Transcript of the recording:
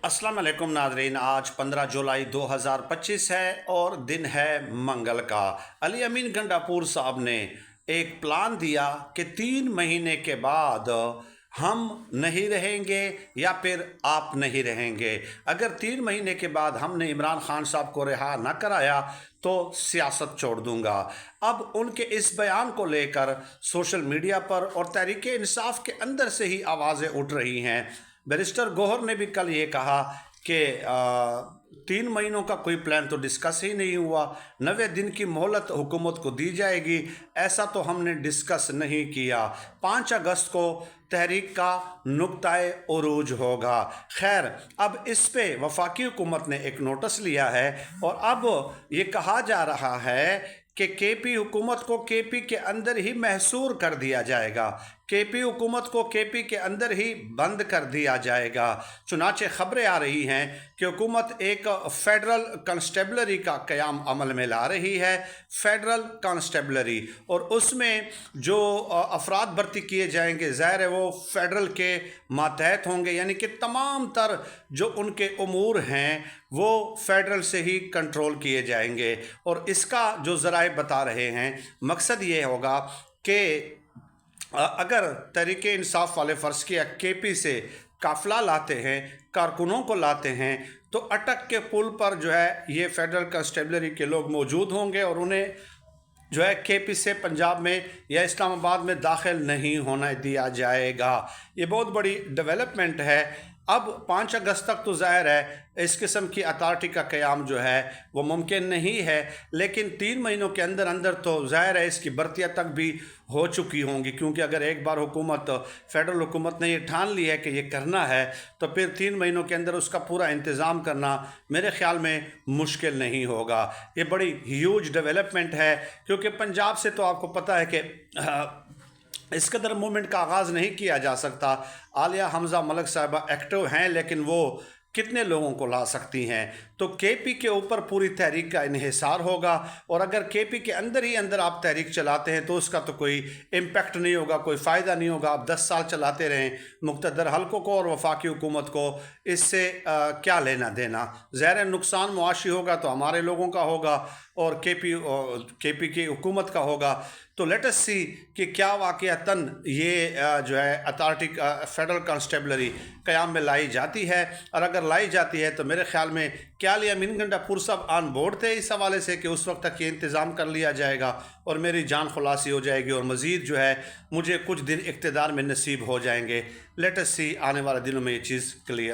अस्सलाम वालेकुम नाज़रीन। आज 15 जुलाई 2025 है और दिन है मंगल का। अली अमीन गंडापुर साहब ने एक प्लान दिया कि 3 महीने के बाद हम नहीं रहेंगे या फिर आप नहीं रहेंगे। अगर 3 महीने के बाद हमने इमरान खान साहब को रिहा न कराया तो सियासत छोड़ दूंगा। अब उनके इस बयान को लेकर सोशल मीडिया पर और तहरीक इंसाफ के अंदर से ही आवाज़ें उठ रही हैं। बैरिस्टर गौहर ने भी कल ये कहा कि 3 महीनों का कोई प्लान तो डिस्कस ही नहीं हुआ, 90 दिन की मोहलत हुकूमत को दी जाएगी, ऐसा तो हमने डिस्कस नहीं किया। 5 अगस्त को तहरीक का नुक्ताए उरूज होगा। खैर, अब इस पे वफाकी हुकूमत ने एक नोटिस लिया है और अब ये कहा जा रहा है कि केपी हुकूमत को केपी के अंदर ही महसूर कर दिया जाएगा, केपी हुकूमत को केपी के अंदर ही बंद कर दिया जाएगा। चुनाचे खबरें आ रही हैं कि हुकूमत एक फेडरल कांस्टेबलरी का क़याम अमल में ला रही है, फेडरल कांस्टेबलरी, और उसमें जो अफराद भर्ती किए जाएंगे ज़ाहिर है वो फेडरल के मातहत होंगे, यानी कि तमाम तर जो उनके उमूर हैं वो फेडरल से ही कंट्रोल किए जाएंगे। और इसका जो ज़राए बता रहे हैं, मकसद ये होगा कि अगर तहरीक इंसाफ वाले फ़र्ज़ किया केपी से काफ़िला लाते हैं, कारकुनों को लाते हैं, तो अटक के पुल पर जो है ये फेडरल कांस्टेबलरी के लोग मौजूद होंगे और उन्हें जो है केपी से पंजाब में या इस्लामाबाद में दाखिल नहीं होने दिया जाएगा। ये बहुत बड़ी डेवलपमेंट है। अब 5 अगस्त तक तो ज़ाहिर है इस किस्म की अथॉरिटी का क़याम जो है वो मुमकिन नहीं है, लेकिन 3 महीनों के अंदर अंदर तो ज़ाहिर है इसकी भर्तियाँ तक भी हो चुकी होंगी, क्योंकि अगर एक बार हुकूमत फेडरल हुकूमत ने ये ठान ली है कि ये करना है तो फिर 3 महीनों के अंदर उसका पूरा इंतज़ाम करना मेरे ख़्याल में मुश्किल नहीं होगा। ये बड़ी ह्यूज डेवलपमेंट है, क्योंकि पंजाब से तो आपको पता है कि इस कदर मूवमेंट का आगाज़ नहीं किया जा सकता। आलिया हमज़ा मलिक साहिबा एक्टिव हैं, लेकिन वो कितने लोगों को ला सकती हैं? तो केपी के ऊपर पूरी तहरीक का इन्हिसार होगा, और अगर केपी के अंदर ही अंदर आप तहरीक चलाते हैं तो उसका तो कोई इम्पेक्ट नहीं होगा, कोई फ़ायदा नहीं होगा। आप 10 साल चलाते रहें, मुक़्तदर हलकों को और वफाकी हुकूमत को इससे क्या लेना देना। ज़ाहिर नुकसान मुआशी होगा तो हमारे लोगों का होगा और केपी की हुकूमत का होगा। तो लेट अस सी कि क्या वाक़यातन ये जो है अथॉरिटी फेडरल कांस्टेबलरी क़याम में लाई जाती है, और अगर लाई जाती है तो मेरे ख़्याल में क्या अली अमीन गंडापुर साहब ऑन बोर्ड थे इस हवाले से कि उस वक्त तक ये इंतज़ाम कर लिया जाएगा और मेरी जान खुलासी हो जाएगी और मज़ीद जो है मुझे कुछ दिन इक़्तिदार में नसीब हो जाएंगे। लेट अस सी आने वाले दिनों में ये चीज़ क्लियर